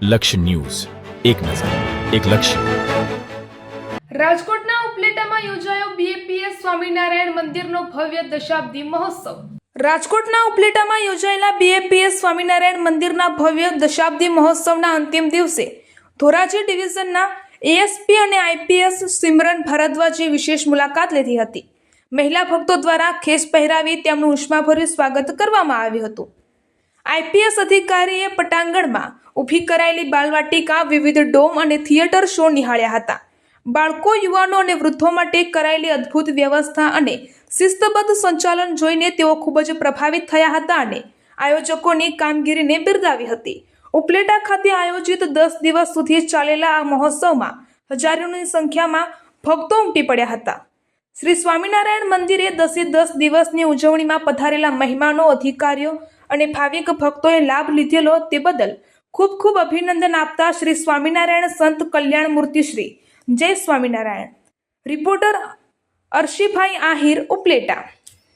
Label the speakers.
Speaker 1: લક્ષ્ય ન્યૂઝ, એક નજર, એક લક્ષ્ય.
Speaker 2: રાજકોટના ઉપલેટામાં યોજાયો બીએપીએસ સ્વામિનારાયણ મંદિરનો ભવ્ય દશાબ્દી મહોત્સવ. રાજકોટના ઉપલેટામાં યોજાયેલા બીએપીએસ સ્વામિનારાયણ મંદિરના ભવ્ય દશાબ્દી મહોત્સવના અંતિમ દિવસે ધોરાજી ડિવિઝનના એએસપી અને આઈપીએસ સિમરન ભારદ્વાજે વિશેષ મુલાકાત લીધી હતી. મહિલા ભક્તો દ્વારા ખેસ પહેરાવી તેમનું ઉષ્માભર્યું સ્વાગત કરવામાં આવ્યું હતું. આઈપીએસ અધિકારીએ પટાંગણમાં ઊભી કરાયેલી બાલવાટિકા, વિવિધ ડોમ અને થિયેટર શો નિહાળ્યા હતા. બાળકો, યુવાનો અને વૃદ્ધો માટે કરાયેલી અદ્ભુત વ્યવસ્થા અને શિસ્તબદ્ધ સંચાલન જોઈને તેઓ ખૂબ જ પ્રભાવિત થયા હતા અને આયોજકોની કામગીરીને બિરદાવી હતી. ઉપલેટા ખાતે આયોજિત 10 દિવસ સુધી ચાલેલા આ મહોત્સવમાં હજારોની સંખ્યામાં ભક્તો ઉમટી પડ્યા હતા. શ્રી સ્વામિનારાયણ મંદિરે 10 દિવસની ઉજવણીમાં પધારેલા મહેમાનો, અધિકારીઓ અને ભાવિક ભક્તોએ લાભ લીધેલો તે બદલ ખૂબ ખૂબ અભિનંદન આપતા શ્રી સ્વામિનારાયણ સંત કલ્યાણ મૂર્તિ શ્રી જય સ્વામિનારાયણ. રિપોર્ટર અર્શીભાઈ આહિર, ઉપલેટા.